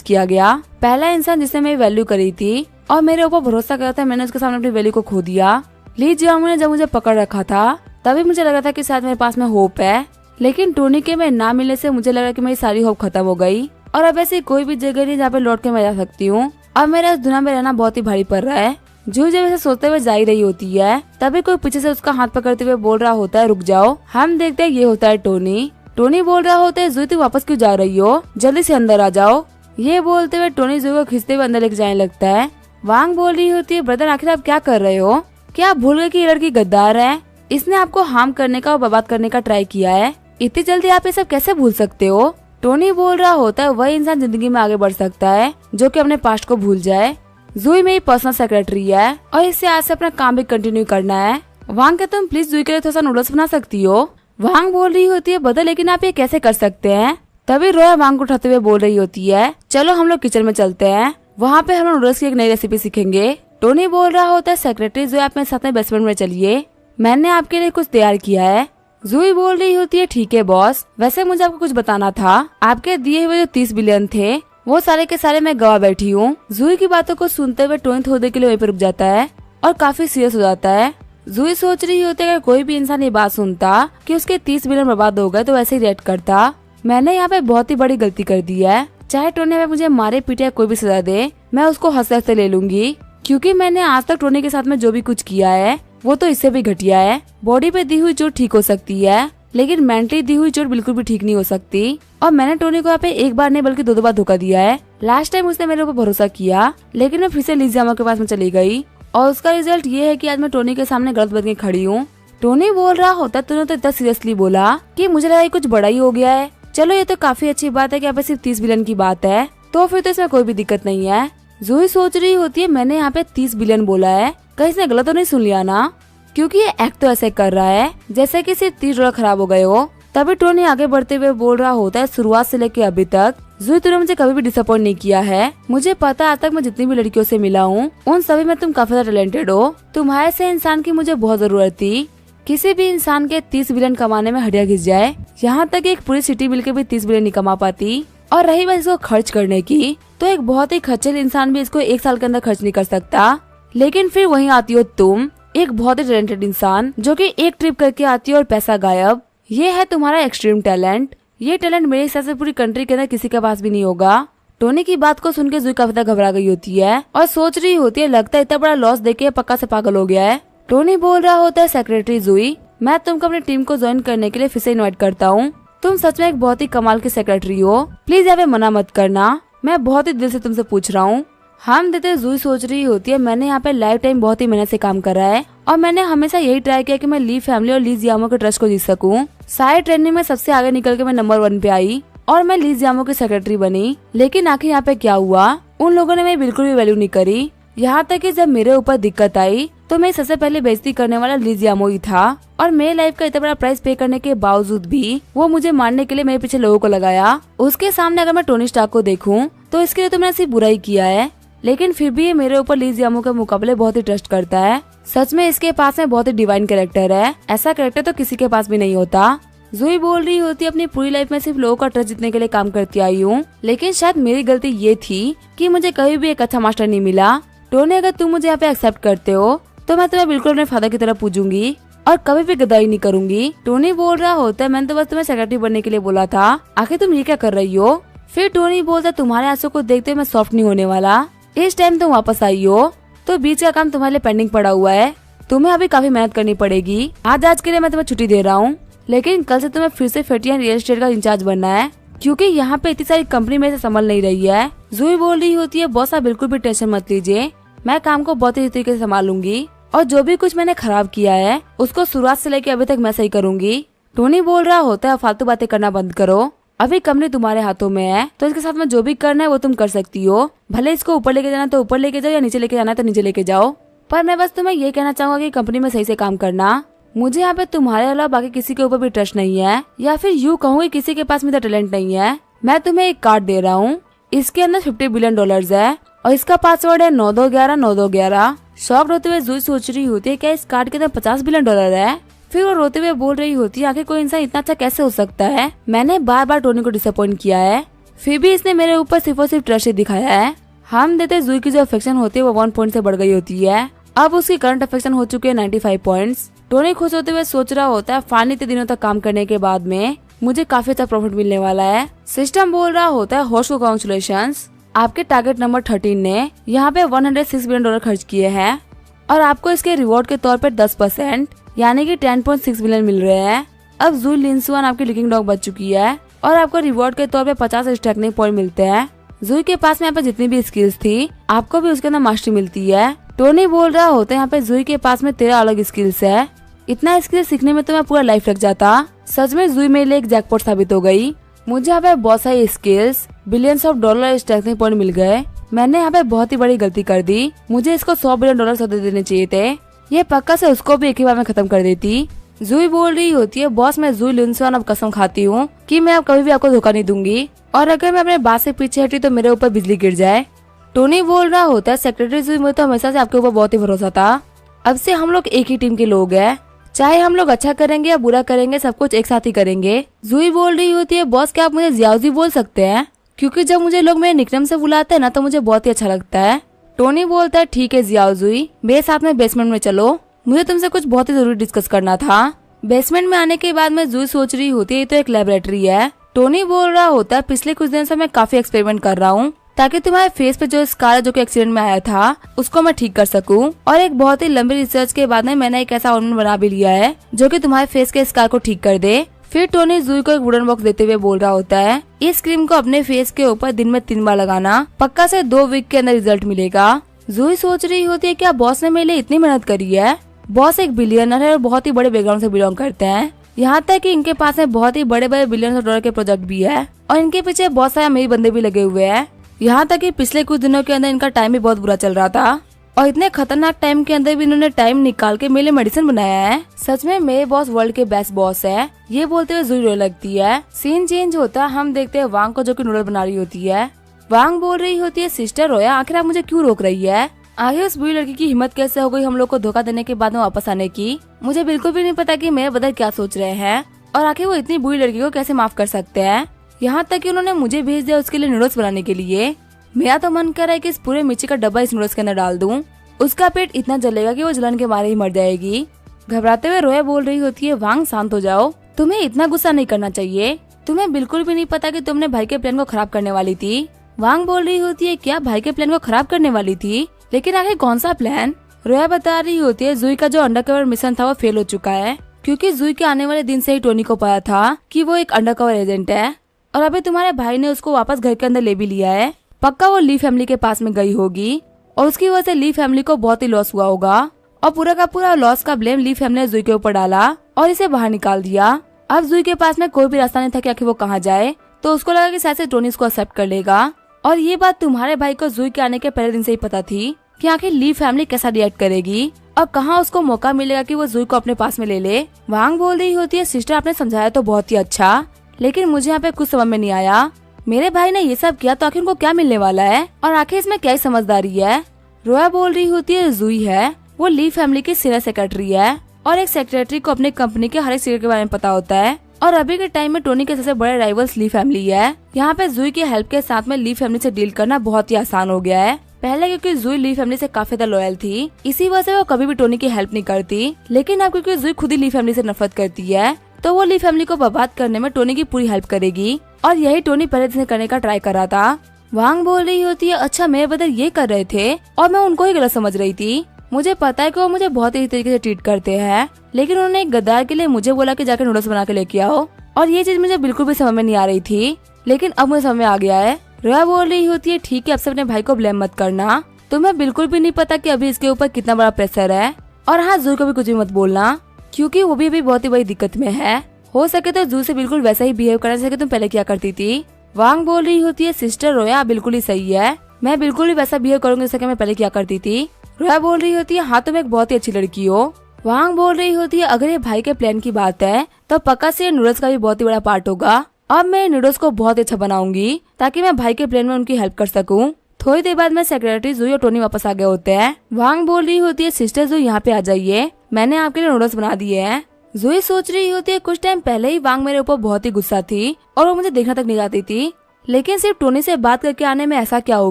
किया गया, पहला इंसान जिसने मेरी वैल्यू करी थी और मेरे ऊपर भरोसा करा था, मैंने उसके सामने अपनी वैल्यू को खो दिया। ली जियामू ने जब मुझे पकड़ रखा था तभी मुझे लगा था कि शायद मेरे पास में होप है, लेकिन टोनी के में ना मिलने से मुझे लगा कि मेरी सारी होप खत्म हो गई और अब ऐसी कोई भी जगह नहीं जहाँ पे लौट के मैं जा सकती हूँ। अब मेरा इस दुनिया में रहना बहुत ही भारी पड़ रहा है। जूही जब ऐसे सोचते हुए जा ही रही होती है तभी कोई पीछे से उसका हाथ पकड़ते हुए बोल रहा होता है, रुक जाओ। हम देखते हैं ये होता है टोनी। टोनी बोल रहा होता है, जूही तुम वापस क्यों जा रही हो, जल्दी से अंदर आ जाओ। ये बोलते हुए टोनी जूही को खींचते हुए अंदर लेके जाने लगता है। वांग बोल रही होती है, ब्रदर आखिर आप क्या कर रहे हो, क्या आप भूल गए कि ये लड़की गद्दार है, इसने आपको हार्म करने का और बर्बाद करने का ट्राई किया है, इतनी जल्दी आप ये सब कैसे भूल सकते हो। टोनी बोल रहा होता है, वही इंसान जिंदगी में आगे बढ़ सकता है जो कि अपने पास्ट को भूल जाए। जूही मेरी पर्सनल सेक्रेटरी है और इससे आज से अपना काम भी कंटिन्यू करना है। वांग, क्या तुम प्लीज जूही के लिए थोड़ा सा नूडल्स बना सकती हो। वांग बोल रही होती है, बदल लेकिन आप ये कैसे कर सकते हैं। तभी रोया वांग को उठाते हुए बोल रही होती है, चलो हम लोग किचन में चलते हैं, वहाँ पे हम नूडल्स की एक नई रेसिपी सीखेंगे। टोनी बोल रहा होता है, सेक्रेटरी जूही आप मेरे साथ में बेसमेंट में चलिए, मैंने आपके लिए कुछ तैयार किया है। जूही बोल रही होती है, ठीक है बॉस, वैसे मुझे आपको कुछ बताना था, आपके दिए हुए जो 30 बिलियन थे वो सारे के सारे मैं गवा बैठी हूँ। जूही की बातों को सुनते हुए टोनी थोड़ी देर के लिए वहीं पर रुक जाता है और काफी सीरियस हो जाता है। जूही सोच रही होती है, अगर कोई भी इंसान ये बात सुनता कि उसके 30 बिलियन बर्बाद हो गए तो वैसे ही रिएक्ट करता। मैंने यहाँ पे बहुत ही बड़ी गलती कर दी है, चाहे टोनी मुझे मारे पीटे या कोई भी सजा दे, मैं उसको हंसते हंसते ले लूंगी, क्योंकि मैंने आज तक टोनी के साथ में जो भी कुछ किया है वो तो इससे भी घटिया है। बॉडी पे दी हुई चोट ठीक हो सकती है, लेकिन मेंटली दी हुई चोट बिल्कुल भी ठीक नहीं हो सकती। और मैंने टोनी को यहाँ पे एक बार नहीं बल्कि 2 बार धोखा दिया है। लास्ट टाइम उसने मेरे ऊपर भरोसा किया, लेकिन मैं फिर से ली जियामू के पास में चली गई और उसका रिजल्ट ये है कि आज मैं टोनी के सामने गलत बन के खड़ी हूँ। टोनी बोल रहा होता, तूने तो इतना सीरियसली बोला कि मुझे लगा कुछ बड़ा ही हो गया है। चलो ये तो काफी अच्छी बात है कि यहाँ पे सिर्फ 30 बिलियन की बात है, तो फिर तो इसमें कोई भी दिक्कत नहीं है। जूही सोच रही होती है, मैंने यहाँ पे 30 बिलियन बोला है, कहीं इसने गलत तो नहीं सुन लिया ना, क्योंकि ये एक्ट तो ऐसे कर रहा है जैसे कि सिर्फ 30 डॉलर खराब हो गए हो। तभी टोनी आगे बढ़ते हुए बोल रहा होता है, शुरुआत से लेके अभी तक जूही तूने मुझे कभी भी डिसअपॉइंट नहीं किया है। मुझे पता है आज तक मैं जितनी भी लड़कियों से मिला हूँ उन सभी में तुम काफी ज्यादा टैलेंटेड हो। तुम्हारे से इंसान की मुझे बहुत जरूरत थी। किसी भी इंसान के 30 बिलियन कमाने में हड्डियां घिस जाए, यहाँ तक एक पूरी सिटी मिलकर भी 30 बिलियन नहीं कमा पाती। और रही बात इसको खर्च करने की, तो एक बहुत ही खच्चर इंसान भी इसको 1 साल के अंदर खर्च नहीं कर सकता। लेकिन फिर वहीं आती हो तुम, एक बहुत ही टैलेंटेड इंसान जो कि एक ट्रिप करके आती है और पैसा गायब। ये है तुम्हारा एक्सट्रीम टैलेंट। ये टैलेंट मेरे हिसाब से पूरी कंट्री के अंदर किसी के पास भी नहीं होगा। टोनी की बात को सुनकर जूही काफी घबरा गई होती है और सोच रही होती है, लगता है इतना बड़ा लॉस देके पक्का से पागल हो गया है। टोनी बोल रहा होता है, सेक्रेटरी जूही, मैं तुमको अपनी टीम को ज्वाइन करने के लिए फिर से इन्वाइट करता हूँ। तुम सच में एक बहुत ही कमाल की सेक्रेटरी हो, प्लीज यहाँ पे मना मत करना, मैं बहुत ही दिल से तुमसे पूछ रहा हूँ। हम देते जूही सोच रही होती है, मैंने यहाँ पे लाइफ टाइम बहुत ही मेहनत से काम करा है और मैंने हमेशा यही ट्राई किया कि मैं ली फैमिली और ली जियामू के ट्रस्ट को जीत सकूं। सारे ट्रेनिंग में सबसे आगे निकल के मैं नंबर 1 पे आई और मैं ली जियामू की सेक्रेटरी बनी। लेकिन आखिर यहाँ पे क्या हुआ, उन लोगों ने मेरी बिल्कुल भी वैल्यू नहीं करी। यहाँ तक कि जब मेरे ऊपर दिक्कत आई तो मैं सबसे पहले बेइज्जती करने वाला ली जियामू ही था और मेरे लाइफ का इतना बड़ा प्राइस पे करने के बावजूद भी वो मुझे मारने के लिए मेरे पीछे लोगों को लगाया। उसके सामने अगर मैं टोनी स्टार्क को देखूं तो इसके लिए तो मैंने सिर्फ बुरा ही किया है, लेकिन फिर भी ये मेरे ऊपर ली जियामू के मुकाबले बहुत ही ट्रस्ट करता है। सच में इसके पास में बहुत ही डिवाइन कैरेक्टर है, ऐसा कैरेक्टर तो किसी के पास भी नहीं होता। जूही बोल रही होती है, अपनी पूरी लाइफ में सिर्फ लोगों का ट्रस्ट जीतने के लिए काम करती आई हूँ, लेकिन शायद मेरी गलती ये थी कि मुझे कभी भी एक अच्छा मास्टर नहीं मिला। टोनी अगर तुम मुझे यहाँ पे एक्सेप्ट करते हो तो मैं तुम्हें बिल्कुल अपने फादर की तरह पूजूंगी और कभी भी गद्दारी नहीं करूंगी। टोनी बोल रहा होता है मैंने तो बस तुम्हें सेक्रेटरी बनने के लिए बोला था, आखिर तुम ये क्या कर रही हो। फिर टोनी बोलता तुम्हारे आंसू को देखते हुए मैं सॉफ्ट नहीं होने वाला। इस टाइम तुम वापस आई हो तो बीच का काम तुम्हारे लिए पेंडिंग पड़ा हुआ है, तुम्हें अभी काफी मेहनत करनी पड़ेगी। आज के लिए मैं तुम्हें छुट्टी दे रहा हूँ, लेकिन कल से तुम्हें फिर से फेटियन रियल एस्टेट का इंचार्ज बनना है, क्योंकि यहाँ पे इतनी सारी कंपनी मेरे से संभल नहीं रही है। जूही बोल रही होती है बॉस आप बिल्कुल भी टेंशन मत लीजिए, मैं काम को बहुत ही तरीके से संभालूंगी और जो भी कुछ मैंने खराब किया है उसको शुरुआत से लेकर अभी तक मैं सही करूंगी। टोनी बोल रहा होता है फालतू बातें करना बंद करो, अभी कंपनी तुम्हारे हाथों में है तो इसके साथ में जो भी करना है वो तुम कर सकती हो, भले इसको ऊपर लेके जाना तो ऊपर लेके जाओ या नीचे लेके जाना तो नीचे लेके जाओ, पर मैं बस तुम्हें ये कहना चाहूंगा कि कंपनी में सही से काम करना। मुझे यहाँ पे तुम्हारे अलावा बाकी किसी के ऊपर भी ट्रस्ट नहीं है, या फिर यूँ कहूँगी किसी के पास मेरा टैलेंट नहीं है। मैं तुम्हें एक कार्ड दे रहा हूँ, इसके अंदर $50 बिलियन है और इसका पासवर्ड है 92119211। शॉक होते हुए जूही सोच रही होती है क्या इस कार्ड के अंदर $50 बिलियन है। फिर वो रोते हुए बोल रही होती है आखिर कोई इंसान इतना अच्छा कैसे हो सकता है, मैंने बार बार टोनी को डिसअपॉइंट किया है, फिर भी इसने मेरे ऊपर सिर्फ और सिर्फ ट्रस्ट ही दिखाया है। हम देते जूही की जो अफेक्शन होती है वो 1 पॉइंट से बढ़ गई होती है, अब उसकी करंट अफेक्शन हो चुकी है 95 पॉइंट्स। टोनी खुश होते हुए सोच रहा होता है फाइनली इतने दिनों तक काम करने के बाद में मुझे काफी अच्छा प्रॉफिट मिलने वाला है। सिस्टम बोल रहा होता है होस्ट को कांग्रेचुलेशंस, आपके टारगेट नंबर 13 ने यहाँ पे $106 बिलियन खर्च किए हैं और आपको इसके रिवॉर्ड के तौर पे 10% यानी कि 10.6 बिलियन मिल रहे हैं। अब जूही लिनसुआन आपकी लिकिंग डॉग बच चुकी है और आपको रिवॉर्ड के तौर पे 50 स्टैकिंग पॉइंट मिलते हैं। जूही के पास में यहाँ पे जितनी भी स्किल्स थी आपको भी उसके अंदर मास्टरी मिलती है। टोनी बोल रहा होता है यहाँ पे जूही के पास में 13 अलग स्किल्स है, इतना स्किल सीखने में तो मैं पूरा लाइफ लग जाता। सच में जूही मेरे लिए एक जैकपॉट साबित हो गई, मुझे यहाँ पे बहुत सारी skills billions of dollar stacking point मिल गए। मैंने यहाँ पे बहुत ही बड़ी गलती कर दी, मुझे इसको $100 बिलियन सौदे देने चाहिए थे, ये पक्का से उसको भी एक ही बार में खत्म कर देती। जूही बोल रही होती है बॉस मैं जूही लिनसुआन अब कसम खाती हूँ कि मैं अब कभी भी आपको धोखा नहीं दूंगी और अगर मैं अपने बात से पीछे हटी तो मेरे ऊपर बिजली गिर जाए। टोनी बोल रहा होता है सेक्रेटरी जूही मुझे तो हमेशा से आपके ऊपर बहुत ही भरोसा था, अब से हम लोग एक ही टीम के लोग हैं, चाहे हम लोग अच्छा करेंगे या बुरा करेंगे सब कुछ एक साथ ही करेंगे। जूही बोल रही होती है बॉस क्या आप मुझे जियाउजी बोल सकते हैं, क्योंकि जब मुझे लोग मेरे निकनेम से बुलाते हैं ना तो मुझे बहुत ही अच्छा लगता है। टोनी बोलता है ठीक है जियाओ जूही, मेरे साथ में बेसमेंट में चलो, मुझे तुमसे कुछ बहुत ही जरूरी डिस्कस करना था। बेसमेंट में आने के बाद में जूही सोच रही होती है ये तो एक लेबोरेटरी है। टोनी बोल रहा होता है पिछले कुछ दिन से मैं काफी एक्सपेरिमेंट कर रहा हूँ ताकि तुम्हारे फेस पे जो स्कार है जो कि एक्सीडेंट में आया था उसको मैं ठीक कर सकूं, और एक बहुत ही लंबी रिसर्च के बाद में मैंने एक ऐसा ऑर्नामेंट बना भी लिया है जो कि तुम्हारे फेस के स्कार को ठीक कर दे। फिर टोनी जूही को एक वुडन बॉक्स देते हुए बोल रहा होता है इस क्रीम को अपने फेस के ऊपर दिन में 3 बार लगाना, पक्का से 2 वीक के अंदर रिजल्ट मिलेगा। जूही सोच रही होती है क्या बॉस ने मेरे लिए इतनी मेहनत करी है, बॉस एक बिलियनर है और बहुत ही बड़े बैकग्राउंड से बिलोंग करते हैं, यहाँ तक कि इनके पास में बहुत ही बड़े बड़े बिलियन ऑफ डॉलर के प्रोजेक्ट भी है और इनके पीछे बहुत सारे अमीर बंदे भी लगे हुए हैं। यहाँ तक कि पिछले कुछ दिनों के अंदर इनका टाइम भी बहुत बुरा चल रहा था और इतने खतरनाक टाइम के अंदर भी इन्होंने टाइम निकाल के मेरे लिए मेडिसिन बनाया है। सच में मेरे बॉस वर्ल्ड के बेस्ट बॉस है, ये बोलते हुए जूही रोने लगती है। सीन चेंज होता है, हम देखते हैं वांग को जो कि नूडल बना रही होती है। वांग बोल रही होती है सिस्टर रोया आखिर आप मुझे क्यों रोक रही है, आखिर उस बुरी लड़की की हिम्मत कैसे हो गई हम लोग को धोखा देने के बाद में वापस आने की, मुझे बिल्कुल भी नहीं पता कि मेरे बदल क्या सोच रहे हैं और आखिर वो इतनी बुरी लड़की को कैसे माफ कर सकते हैं। यहाँ तक कि उन्होंने मुझे भेज दिया उसके लिए नूडल्स बनाने के लिए। मेरा तो मन कर रहा है कि इस पूरे मिर्ची का डब्बा इस नूडल्स के अंदर डाल दूं, उसका पेट इतना जलेगा कि वो जलन के मारे ही मर जाएगी। घबराते हुए रोया बोल रही होती है वांग शांत हो जाओ, तुम्हें इतना गुस्सा नहीं करना चाहिए, तुम्हें बिल्कुल भी नहीं पता कि तुमने भाई के प्लान को खराब करने वाली थी। वांग बोल रही होती है क्या भाई के प्लान को खराब करने वाली थी, लेकिन आखिर कौन सा प्लान। रोया बता रही होती है जूही का जो अंडरकवर मिशन था वो फेल हो चुका है, क्योंकि जूही के आने वाले दिन से ही टोनी को पता था कि वो एक अंडरकवर एजेंट है और अभी तुम्हारे भाई ने उसको वापस घर के अंदर ले भी लिया है। पक्का वो ली फैमिली के पास में गई होगी और उसकी वजह से ली फैमिली को बहुत ही लॉस हुआ होगा और पूरा का पूरा लॉस का ब्लेम ली फैमिली ने जूही के ऊपर डाला और इसे बाहर निकाल दिया। अब जूही के पास में कोई भी रास्ता नहीं था कि आखिर वो कहाँ जाए, तो उसको लगा कि शायद से टोनी इसको एक्सेप्ट कर लेगा। और ये बात तुम्हारे भाई को जूही के आने के पहले दिन से ही पता थी कि आखिर ली फैमिली कैसा रिएक्ट करेगी और कहाँ उसको मौका मिलेगा कि वो जूही को अपने पास में ले ले। वांग बोल रही होती है सिस्टर आपने समझाया तो बहुत ही अच्छा, लेकिन मुझे यहाँ पे कुछ समझ में नहीं आया, मेरे भाई ने ये सब किया तो आखिर उनको क्या मिलने वाला है और आखिर इसमें क्या समझदारी है। रोया बोल रही होती है जूही है वो ली फैमिली की सीनियर सेक्रेटरी है और एक सेक्रेटरी को अपने कंपनी के हर एक सीक्रेट के बारे में पता होता है और अभी के टाइम में टोनी के सबसे बड़े राइवल्स ली फैमिली है। यहाँ पे जूही की हेल्प के साथ में ली फैमिली से डील करना बहुत ही आसान हो गया है। पहले क्योंकि जुई ली फैमिली से काफी ज्यादा लॉयल थी, इसी वजह से वो कभी भी टोनी की हेल्प नहीं करती। लेकिन अब क्योंकि जुई खुद ही ली फैमिली से नफरत करती है, तो वो ली फैमिली को बर्बाद करने में टोनी की पूरी हेल्प करेगी। और यही टोनी पहले दिन करने का ट्राई कर रहा था। वांग बोल रही होती है, अच्छा मेरे ब्रदर ये कर रहे थे और मैं उनको ही गलत समझ रही थी। मुझे पता है कि वो मुझे बहुत ही तरीके से ट्रीट करते हैं, लेकिन उन्होंने एक गद्दार के लिए मुझे बोला कि जाकर नूडल्स बना के लेके आओ, और ये चीज मुझे बिल्कुल भी समझ में नहीं आ रही थी, लेकिन अब मुझे समझ में आ गया है। रोया बोल रही होती है, ठीक है अब से अपने भाई को ब्लेम मत करना, तुम्हें बिल्कुल भी नहीं पता कि अभी इसके ऊपर कितना बड़ा प्रेशर है। और हाँ, जू को भी कुछ भी मत बोलना, क्योंकि वो भी अभी बहुत ही बड़ी दिक्कत में है। हो सके तो जू से बिल्कुल वैसा ही बिहेव करना जैसे तुम पहले क्या करती थी। वांग बोल रही होती है, सिस्टर रोया बिल्कुल ही सही है, मैं बिल्कुल ही वैसा बिहेव करूंगी जैसे मैं पहले क्या करती थी। रोया बोल रही होती है, हाँ तुम एक बहुत ही अच्छी लड़की हो। वांग बोल रही होती है, अगर ये भाई के प्लान की बात है तो पक्का से नूडल्स का भी बहुत ही बड़ा पार्ट होगा। अब मैं नूडल्स को बहुत अच्छा बनाऊंगी ताकि मैं भाई के प्लान में उनकी हेल्प कर सकूं। थोड़ी देर बाद में सेक्रेटरी जुई और टोनी वापस आ गए होते हैं। वांग बोल रही होती है, सिस्टर जुई यहाँ पे आ जाइए, मैंने आपके लिए नूडल्स बना दिए हैं। जुई सोच रही होती है, कुछ टाइम पहले ही वांग मेरे ऊपर बहुत ही गुस्सा थी और वो मुझे देखना तक नहीं जाती थी, लेकिन सिर्फ टोनी से बात करके आने में ऐसा क्या हो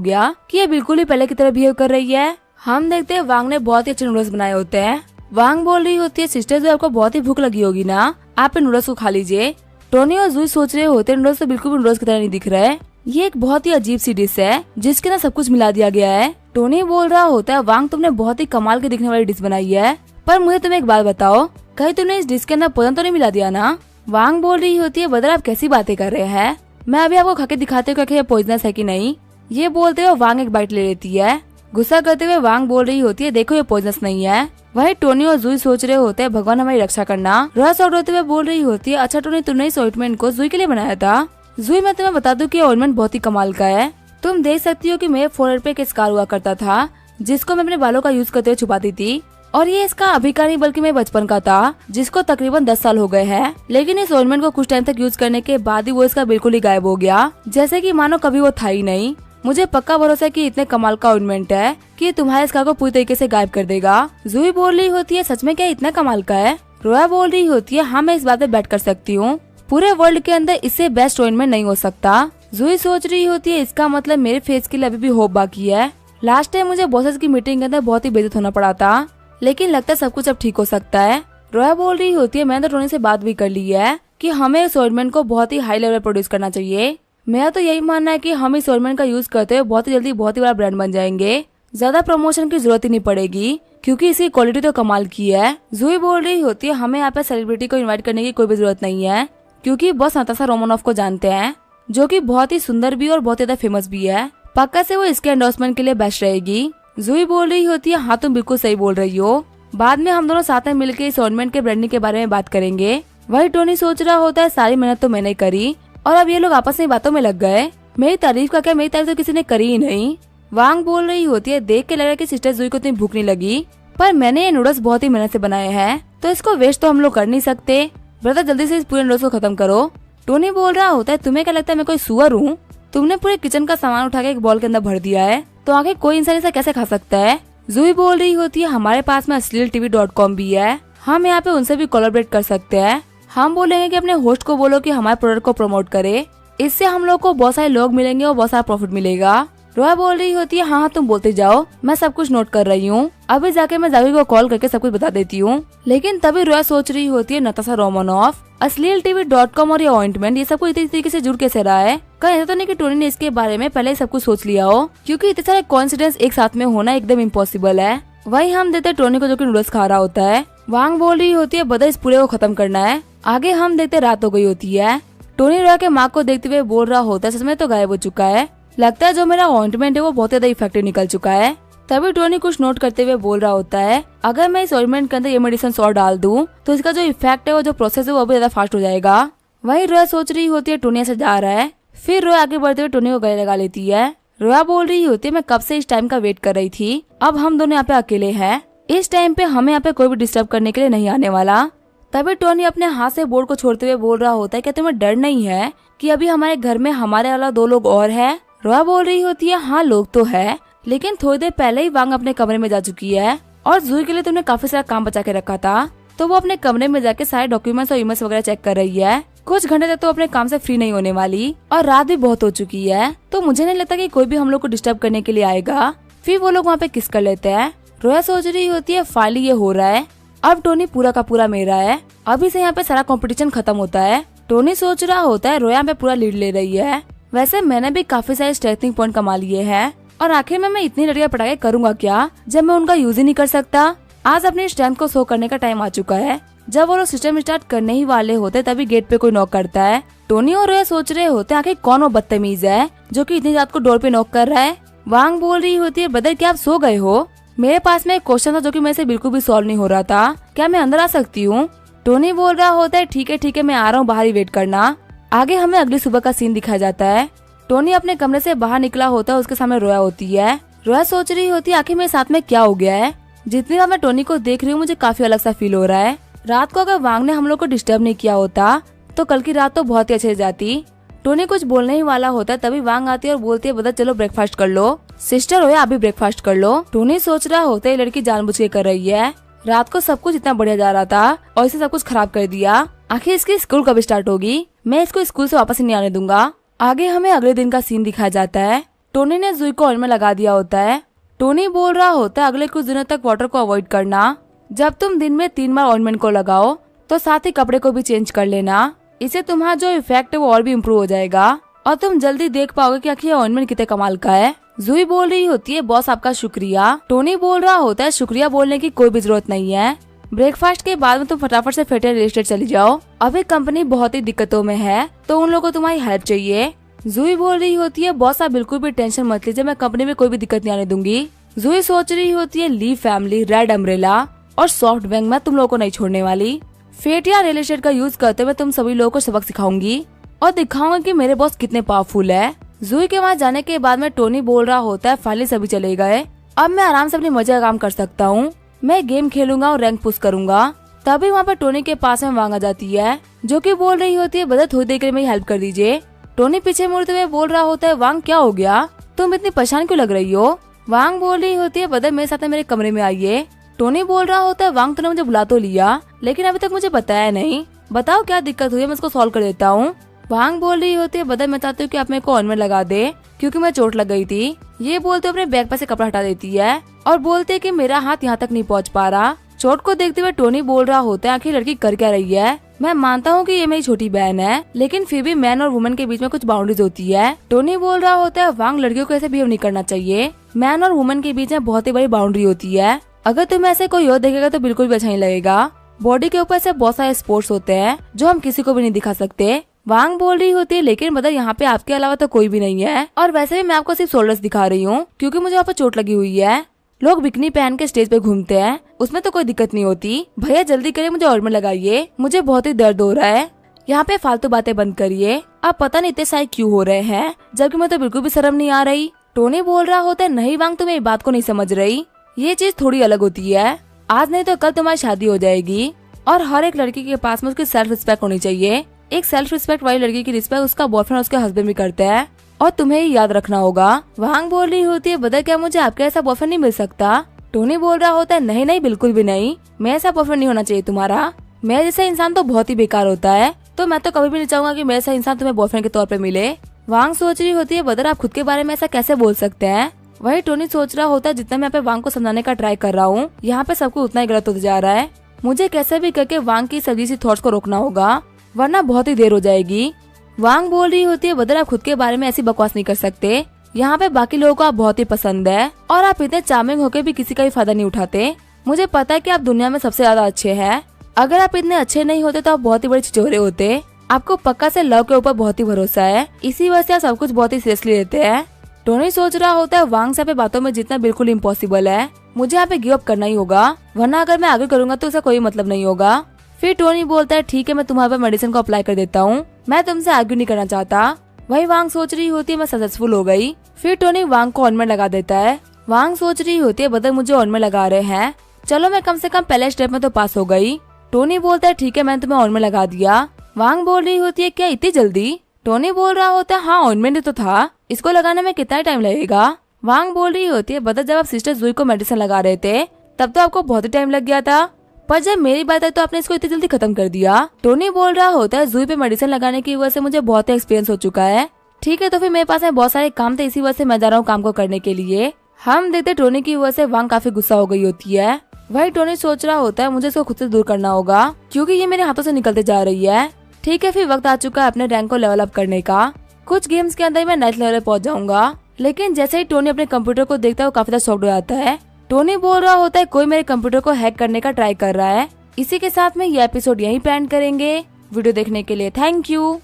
गया कि ये बिल्कुल ही पहले की तरह बिहेव कर रही है। हम देखते हैं वांग ने बहुत ही अच्छे नूडल्स बनाए होते हैं। वांग बोल रही होती है, सिस्टर जुई आपको बहुत ही भूख लगी होगी ना, आप नूडल्स को खा लीजिए। टोनी और जुई सोच रहे होते हैं नूडल्स तो बिल्कुल भी नूडल्स की तरह नहीं दिख रहे, ये एक बहुत ही अजीब सी डिश है जिसके ना सब कुछ मिला दिया गया है। टोनी बोल रहा होता है, वांग तुमने बहुत ही कमाल के दिखने वाली डिश बनाई है, पर मुझे तुम एक बात बताओ, कहीं तुमने इस डिश के अंदर पोलन तो नहीं मिला दिया ना। वांग बोल रही होती है, ब्रदर आप कैसी बातें कर रहे हैं, मैं अभी आपको खा के दिखाते हूँ कि ये पॉइजनस है कि नहीं। ये बोलते हुए वांग एक बाइट ले लेती है। गुस्सा करते हुए वांग बोल रही होती है, देखो ये पॉइजनस नहीं है। वही टोनी और जुई सोच रहे होते हैं, भगवान हमारी रक्षा करना। रस उड़ते हुए बोल रही होती है, अच्छा टोनी तुमने इस ऑइंटमेंट को जुई के लिए बनाया था। जुई मैं तुम्हें बता दूं कि ऑइंटमेंट बहुत ही कमाल का है, तुम देख सकती हो कि मेरे फोrehead पे एक स्कार हुआ करता था जिसको मैं अपने बालों का यूज करते हुए छुपाती थी, और ये इसका अभी का नहीं बल्कि मेरे बचपन का था जिसको तकरीबन 10 साल हो गए हैं। लेकिन इस ऑइंटमेंट को कुछ टाइम तक यूज करने के बाद ही वो इसका बिल्कुल ही गायब हो गया, जैसे कि मानो कभी वो था ही नहीं। मुझे पक्का भरोसा है कि इतने कमाल का ऑइंटमेंट है कि ये तुम्हारे स्कार को पूरी तरीके से गायब कर देगा। जुई बोल रही होती है, सच में क्या इतना कमाल का है। रोया बोल रही होती है, हाँ मैं इस बात पे बैट कर सकती हूँ, पूरे वर्ल्ड के अंदर इससे बेस्ट ऑइंटमेंट नहीं हो सकता। जुई सोच रही होती है, इसका मतलब मेरे फेस के लिए अभी भी होप बाकी है। लास्ट टाइम मुझे बॉसेस की मीटिंग के अंदर बहुत ही बेइज्जत होना पड़ा था, लेकिन लगता है सब कुछ अब ठीक हो सकता है। रोया बोल रही होती है, मैंने तो टोनी से बात भी कर ली है कि हमें इस ऑइंटमेंट को बहुत ही हाई लेवल प्रोड्यूस करना चाहिए। मेरा तो यही मानना है कि हम इस ऑइंटमेंट का यूज करते हुए बहुत ही जल्दी बहुत ही बड़ा ब्रांड बन जाएंगे, ज्यादा प्रमोशन की जरूरत ही नहीं पड़ेगी क्योंकि इसकी क्वालिटी तो कमाल की है। जुई बोल रही होती है, हमें यहाँ पे सेलिब्रिटी को इन्वाइट करने की कोई भी जरूरत नहीं है क्योंकि बॉस नताशा रोमानोफ को जानते हैं, जो कि बहुत ही सुंदर भी और बहुत ज्यादा फेमस भी है, पक्का से वो इसके एंडोर्समेंट के लिए बेस्ट रहेगी। जुई बोल रही होती है, हाँ तुम बिल्कुल सही बोल रही हो, बाद में हम दोनों साथ में मिलकर इस ऑइंटमेंट के ब्रांडिंग के बारे में बात करेंगे। वही टोनी सोच रहा होता है, सारी मेहनत तो मैंने करी और अब ये लोग आपस में बातों में लग गए, मेरी तारीफ का क्या, मेरी तारीफ तो किसी ने करी ही नहीं। वांग बोल रही होती है, देख के लग रहा है कि सिस्टर जुई को इतनी भूख नहीं लगी, पर मैंने ये नूडल्स बहुत ही मेहनत से बनाए हैं तो इसको वेस्ट तो हम लोग कर नहीं सकते, ब्रदर जल्दी से इस पूरे नूडल्स को खत्म करो। टोनी बोल रहा होता है, तुम्हें क्या लगता है मैं कोई सुअर हूँ, तुमने पूरे किचन का सामान उठा के एक बॉल के अंदर भर दिया है, तो आगे कोई इंसान ऐसा कैसे खा सकता है। जुई बोल रही होती है, हमारे पास में asleeltv.com भी है, हम यहाँ पे उनसे भी कोलैबोरेट कर सकते हैं। हम बोलेंगे कि अपने होस्ट को बोलो कि हमारे प्रोडक्ट को प्रमोट करे, इससे हम लोग को बहुत सारे लोग मिलेंगे और बहुत सारा प्रॉफिट मिलेगा। रोया बोल रही होती है, हाँ तुम बोलते जाओ, मैं सब कुछ नोट कर रही हूँ, अभी जाके मैं जावी को कॉल करके सब कुछ बता देती हूँ। लेकिन तभी रोया सोच रही होती है, नताशा रोमानॉफ, asleeltv.com और ये ऑइंटमेंट, ये सब कुछ इतनी तरीके से जुड़ कैसे रहा है। कहीं ऐसा तो नहीं कि टोनी ने इसके बारे में पहले ही सब कुछ सोच लिया हो, क्योंकि इतने सारे कोइंसिडेंस एक साथ में होना एकदम इम्पॉसिबल है। वही हम देते टोनी को जो कि नूडल्स खा रहा होता है। वांग बोल रही होती है, बदर इस पूरे को खत्म करना है। आगे हम देखते रात हो गई होती है। टोनी रोया के माँ को देखते हुए बोल रहा होता है, सच में तो गायब हो चुका है, लगता है जो मेरा ऑइंटमेंट है वो बहुत ज्यादा इफेक्टिव निकल चुका है। तभी टोनी कुछ नोट करते हुए बोल रहा होता है, अगर मैं इस ऑइंटमेंट के अंदर ये मेडिसिन और डाल दूं तो इसका जो इफेक्ट है वो जो प्रोसेस है वो भी ज्यादा फास्ट हो जाएगा। वही रोया सोच रही होती है टोनी से जा रहा है, फिर रोया आगे बढ़ते हुए टोनी को गले लगा लेती है। रोया बोल रही होती है, मैं कब से इस टाइम का वेट कर रही थी, अब हम दोनों यहाँ पे अकेले हैं, इस टाइम पे हमें यहाँ पे कोई भी डिस्टर्ब करने के लिए नहीं आने वाला। तभी टोनी अपने हाथ से बोर्ड को छोड़ते हुए बोल रहा होता है, क्या तुम्हें डर नहीं है कि अभी हमारे घर में हमारे वाला 2 लोग और है। रोया बोल रही होती है, हाँ लोग तो है, लेकिन थोड़ी देर पहले ही वांग अपने कमरे में जा चुकी है और जुई के लिए तुमने काफी सारा काम बचा के रखा था, तो वो अपने कमरे में जाके सारे डॉक्यूमेंट्स और ईमेल्स वगैरह चेक कर रही है। कुछ घंटे तक तो अपने काम से फ्री नहीं होने वाली और रात भी बहुत हो चुकी है, तो मुझे नहीं लगता कि कोई भी हम लोग को डिस्टर्ब करने के लिए आएगा। फिर वो लोग वहाँ पे किस कर लेते हैं। रोया सोच रही होती है फाइनली ये हो रहा है, अब टोनी पूरा का पूरा मेरा है, अभी से यहाँ पे सारा कंपटीशन खत्म होता है। टोनी सोच रहा होता है रोया पे पूरा लीड ले रही है, वैसे मैंने भी काफी सारे स्ट्रेंथिंग पॉइंट कमा लिए हैं और आखिर में मैं इतनी लड़कियां पटाखे करूंगा क्या जब मैं उनका यूज ही नहीं कर सकता। आज अपनी स्ट्रेंथ को शो करने का टाइम आ चुका है। जब वो लोग सिस्टम स्टार्ट करने ही वाले होते तभी गेट पे कोई नॉक करता है। टोनी और रोया सोच रहे होते हैं आखिर कौन वो बदतमीज है जो कि इतनी रात को डोर पे नॉक कर रहा है। वांग बोल रही होती है ब्रदर क्या आप सो गए हो? मेरे पास में एक क्वेश्चन था जो कि मेरे से बिल्कुल भी सॉल्व नहीं हो रहा था, क्या मैं अंदर आ सकती हूँ? टोनी बोल रहा होता है ठीक है मैं आ रहा हूँ, बाहर ही वेट करना। आगे हमें अगली सुबह का सीन दिखाया जाता है। टोनी अपने कमरे से बाहर निकला होता है, उसके सामने रोया होती है। रोया सोच रही होती है आखिर मेरे साथ में क्या हो गया है। जितनी बार मैं टोनी को देख रही हूँ मुझे काफी अलग सा फील हो रहा है। रात को अगर वांग ने हम लोग को डिस्टर्ब नहीं किया होता तो कल की रात तो बहुत ही अच्छे से जाती। टोनी कुछ बोलने ही वाला होता है तभी वांग आती है और बोलती है ब्रदर चलो ब्रेकफास्ट कर लो। सिस्टर रोया आप भी ब्रेकफास्ट कर लो। टोनी सोच रहा होता है लड़की जानबूझ के कर रही है, रात को सब कुछ इतना बढ़िया जा रहा था और इसे सब कुछ खराब कर दिया। आखिर इसकी स्कूल कब स्टार्ट होगी? मैं इसको स्कूल से वापस नहीं आने दूंगा। आगे हमें अगले दिन का सीन दिखाया जाता है। टोनी ने जुई को ऑयल में लगा दिया होता है। टोनी बोल रहा होता है अगले कुछ दिनों तक वाटर को अवॉइड करना। जब तुम दिन में 3 बार ऑइंटमेंट को लगाओ तो साथ ही कपड़े को भी चेंज कर लेना, इससे तुम्हारा जो इफेक्ट है वो और भी इम्प्रूव हो जाएगा और तुम जल्दी देख पाओगे कि आखिर ऑइंटमेंट कितने कमाल का है। जुई बोल रही होती है बॉस आपका शुक्रिया। टोनी बोल रहा होता है शुक्रिया बोलने की कोई भी जरूरत नहीं है, ब्रेकफास्ट के बाद में तुम फटाफट से फेडरल रियल एस्टेट चली जाओ, अभी कंपनी बहुत ही दिक्कतों में है तो उन लोगों को तुम्हारी हेल्प चाहिए। जुई बोल रही होती है बॉस आप बिल्कुल भी टेंशन मत लीजिए, मैं कंपनी में कोई भी दिक्कत नहीं आने दूंगी। जुई सोच रही होती है ली फैमिली, रेड अम्ब्रेला और सॉफ्ट बैंक मैं तुम लोगों को नहीं छोड़ने वाली। फेट या रियल एस्टेट का यूज करते हुए तुम सभी लोगों को सबक सिखाऊंगी और दिखाऊंगा कि मेरे बॉस कितने पावरफुल है। जुई के वहाँ जाने के बाद में टोनी बोल रहा होता है फाइनली सभी चले गए, अब मैं आराम से अपनी मजे का काम कर सकता हूँ, मैं गेम खेलूंगा और रैंक पुश करूंगा। तभी वहाँ पर टोनी के पास में वांग आ जाती है जो कि बोल रही होती है ब्रदर थोड़ी देर के लिए मेरी हेल्प कर दीजिए। टोनी पीछे मुड़ते हुए बोल रहा होता है वांग क्या हो गया, तुम इतनी परेशान क्यों लग रही हो? वांग बोल रही होती है ब्रदर मेरे साथ मेरे कमरे में आइए। टोनी बोल रहा होता है वांग तूने मुझे बुला तो लिया लेकिन अभी तक मुझे बताया नहीं, बताओ क्या दिक्कत हुई है, मैं इसको सॉल्व कर देता हूँ। वांग बोल रही होती है ब्रदर मैं चाहती हूँ कि आप मेरे को ऑइंटमेंट लगा दे क्योंकि मैं चोट लग गई थी। ये बोलते अपने बैग पर से कपड़ा हटा देती है और बोलते कि मेरा हाथ यहाँ तक नहीं पहुँच पा रहा। चोट को देखते हुए टोनी बोल रहा होता है आखिर लड़की कर क्या रही है, मैं मानता हूँ कि ये मेरी छोटी बहन है लेकिन फिर भी मैन और वुमेन के बीच में कुछ बाउंड्रीज होती है। टोनी बोल रहा होता है वांग लड़कियों को ऐसे बिहेव नहीं करना चाहिए, मैन और वुमेन के बीच में बहुत ही बड़ी बाउंड्री होती है, अगर तुम ऐसे कोई और देखेगा तो बिल्कुल भी अच्छा नहीं लगेगा। बॉडी के ऊपर से बहुत सारे स्पोर्ट्स होते हैं जो हम किसी को भी नहीं दिखा सकते। वांग बोल रही होती है लेकिन मतलब यहाँ पे आपके अलावा तो कोई भी नहीं है और वैसे भी मैं आपको सिर्फ शोल्डर्स दिखा रही हूँ क्योंकि मुझे वहाँ पर चोट लगी हुई है। लोग बिकनी पहन के स्टेज पे घूमते हैं, उसमें तो कोई दिक्कत नहीं होती। भैया जल्दी करिए मुझे ऑइंटमेंट लगाइए, मुझे बहुत ही दर्द हो रहा है। यहाँ पे फालतू बातें बंद करिए, आप पता नहीं इतने सारे क्यों हो रहे हैं जबकि मैं तो बिल्कुल भी शर्म नहीं आ रही। टोनी बोल रहा होता है नहीं वांग तुम ये बात को नहीं समझ रही, ये चीज थोड़ी अलग होती है, आज नहीं तो कल तुम्हारी शादी हो जाएगी और हर एक लड़की के पास में उसकी सेल्फ रिस्पेक्ट होनी चाहिए। एक सेल्फ रिस्पेक्ट वाली लड़की की रिस्पेक्ट उसका बॉयफ्रेंड उसके हस्बैंड भी करते हैं और तुम्हें ही याद रखना होगा। वांग बोल रही होती है बदल क्या मुझे आपके ऐसा बॉयफ्रेंड नहीं मिल सकता? टोनी बोल रहा होता है नहीं बिल्कुल भी नहीं, मैं ऐसा बॉयफ्रेंड नहीं होना चाहिए तुम्हारा, मेरे जैसा इंसान तो बहुत ही बेकार होता है तो मैं तो कभी भी नहीं चाहूंगा कि मेरे जैसा इंसान तुम्हें बॉयफ्रेंड के तौर पे मिले। वांग सोच रही होती है बदर आप खुद के बारे में ऐसा कैसे बोल सकते हैं? वही टोनी सोच रहा होता है जितना मैं यहाँ पे वांग को समझाने का ट्राई कर रहा हूँ यहाँ पे सबको उतना ही गलत होता जा रहा है, मुझे कैसे भी करके वांग की सभी सी थॉट्स को रोकना होगा वरना बहुत ही देर हो जाएगी। वांग बोल रही होती है बदर आप खुद के बारे में ऐसी बकवास नहीं कर सकते, यहाँ पे बाकी लोगों को आप बहुत ही पसंद है और आप इतने चार्मिंग होके भी किसी का भी फायदा नहीं उठाते, मुझे पता है कि आप दुनिया में सबसे ज्यादा अच्छे हैं, अगर आप इतने अच्छे नहीं होते तो आप बहुत ही बड़े छिचोरे होते, आपको पक्का से लव के ऊपर बहुत ही भरोसा है, इसी वजह से आप सब कुछ बहुत ही सीरियसली लेते हैं। टोनी सोच रहा होता है वांग से पे बातों में जितना बिल्कुल इम्पॉसिबल है, मुझे यहाँ पे गिव अप करना ही होगा वरना अगर मैं आगे करूंगा तो उसका कोई मतलब नहीं होगा। फिर टोनी बोलता है ठीक है मैं तुम्हारे पे मेडिसिन को अप्लाई कर देता हूँ, मैं तुमसे आर्ग्यू नहीं करना चाहता। वही वांग सोच रही होती है मैं सक्सेसफुल हो गई। फिर टोनी वांग को ऑइंटमेंट लगा देता है। वांग सोच रही होती है बदल मुझे ऑइंटमेंट लगा रहे हैं, चलो मैं कम से कम पहले स्टेप में तो पास हो गई। टोनी बोलता है ठीक है मैंने तुम्हें ऑइंटमेंट लगा दिया। वांग बोल रही होती है क्या इतनी जल्दी? टोनी बोल रहा होता है हाँ ऑइंटमेंट तो था, इसको लगाने में कितना टाइम लगेगा? वांग बोल रही होती है बदल जब आप सिस्टर जुई को मेडिसिन लगा रहे थे तब तो आपको बहुत ही टाइम लग गया था, पर जब मेरी बात है तो आपने इसको इतनी जल्दी खत्म कर दिया। टोनी बोल रहा होता है जुई पे मेडिसिन लगाने की वजह से मुझे बहुत एक्सपीरियंस हो चुका है, ठीक है तो फिर मेरे पास में बहुत सारे काम थे इसी वजह से मैं जा रहा हूँ काम को करने के लिए। हम देखते टोनी की वजह से वांग काफी गुस्सा हो गई होती है। वही टोनी सोच रहा होता है मुझे इसको खुद से दूर करना होगा क्योंकि ये मेरे हाथों से निकलते जा रही है। ठीक है, फिर वक्त आ चुका है अपने रैंक को लेवल अप करने का। कुछ गेम्स के अंदर मैं नेक्स्ट लेवल पे पहुंच जाऊंगा। लेकिन जैसे ही टोनी अपने कंप्यूटर को देखता है वो काफी ज्यादा शॉक्ड हो जाता है। टोनी बोल रहा होता है कोई मेरे कंप्यूटर को हैक करने का ट्राई कर रहा है। इसी के साथ में ये एपिसोड यहीं पे एंड करेंगे। वीडियो देखने के लिए थैंक यू।